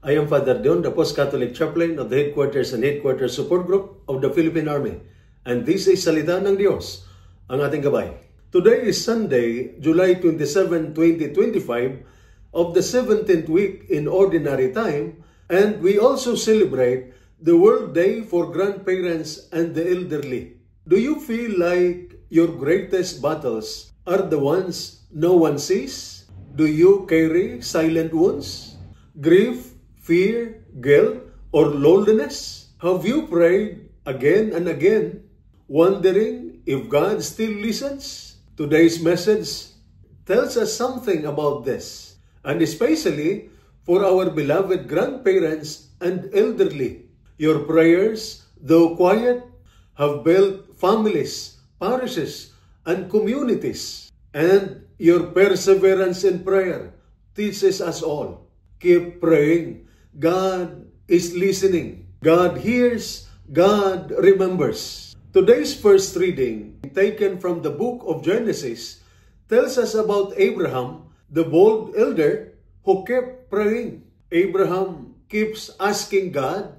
I am Father Don, the Post-Catholic Chaplain of the Headquarters and Headquarters Support Group of the Philippine Army. And this is Salita ng Diyos, ang ating gabay. Today is Sunday, July 27, 2025, of the 17th week in Ordinary Time, and we also celebrate the World Day for Grandparents and the Elderly. Do you feel like your greatest battles are the ones no one sees? Do you carry silent wounds, grief, fear, guilt, or loneliness? Have you prayed again and again, wondering if God still listens? Today's message tells us something about this, and especially for our beloved grandparents and elderly. Your prayers, though quiet, have built families, parishes, and communities. And your perseverance in prayer teaches us all. Keep praying. God is listening. God hears. God remembers. Today's first reading, taken from the book of Genesis, tells us about Abraham, the bold elder who kept praying. Abraham keeps asking God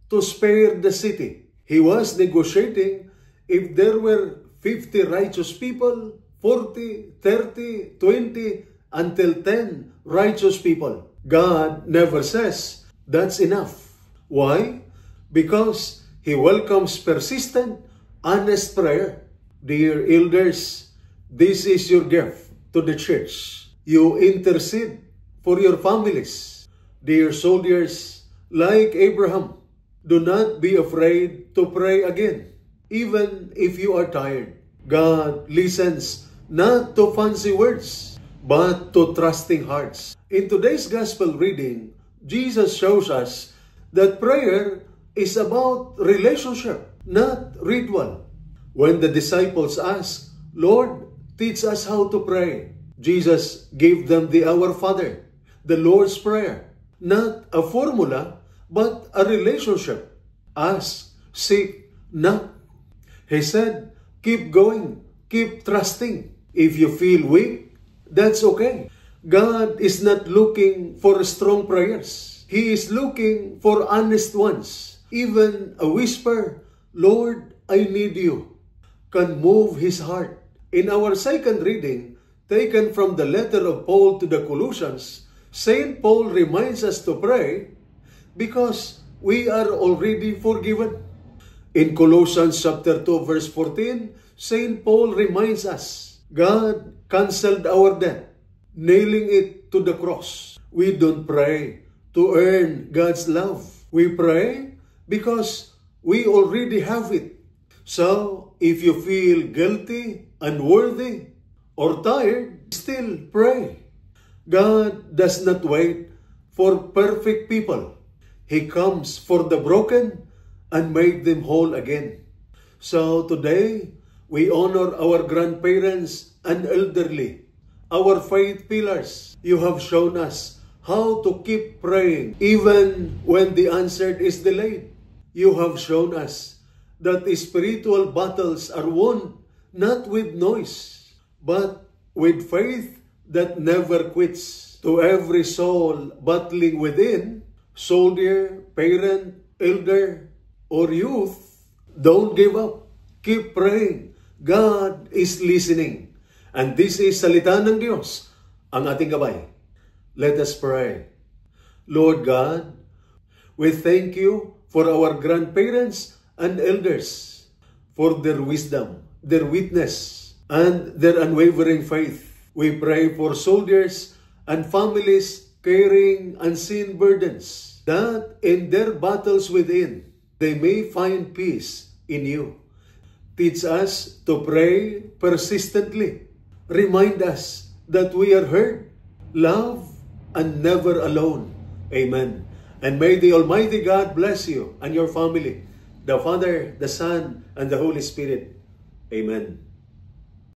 to spare the city. He was negotiating if there were 50 righteous people, 40, 30, 20, until 10 righteous people. God never says that's enough. Why? Because He welcomes persistent, honest prayer. Dear elders, this is your gift to the church. You intercede for your families. Dear soldiers, like Abraham, do not be afraid to pray again, even if you are tired. God listens not to fancy words, but to trusting hearts. In today's gospel reading, Jesus shows us that prayer is about relationship, not ritual. When the disciples asked, "Lord, teach us how to pray," Jesus gave them the Our Father, the Lord's Prayer, not a formula, but a relationship. Ask, seek, knock. He said, keep going, keep trusting. If you feel weak, that's okay. God is not looking for strong prayers. He is looking for honest ones. Even a whisper, "Lord, I need you," can move His heart. In our second reading, taken from the letter of Paul to the Colossians, St. Paul reminds us to pray because we are already forgiven. In Colossians chapter 2 verse 14, St. Paul reminds us, God canceled our debt, nailing it to the cross. We don't pray to earn God's love. We pray because we already have it. So, if you feel guilty, unworthy, or tired, still pray. God does not wait for perfect people. He comes for the broken and make them whole again. So today, we honor our grandparents and elderly, our faith pillars. You have shown us how to keep praying even when the answer is delayed. You have shown us that the spiritual battles are won not with noise, but with faith that never quits. To every soul battling within, soldier, parent, elder, or youth, don't give up. Keep praying. God is listening. And this is Salita ng Diyos, ang ating gabay. Let us pray. Lord God, we thank you for our grandparents and elders, for their wisdom, their witness, and their unwavering faith. We pray for soldiers and families carrying unseen burdens, that in their battles within, they may find peace in you. Teach us to pray persistently. Remind us that we are heard, loved, and never alone. Amen. And may the Almighty God bless you and your family, the Father, the Son, and the Holy Spirit. Amen.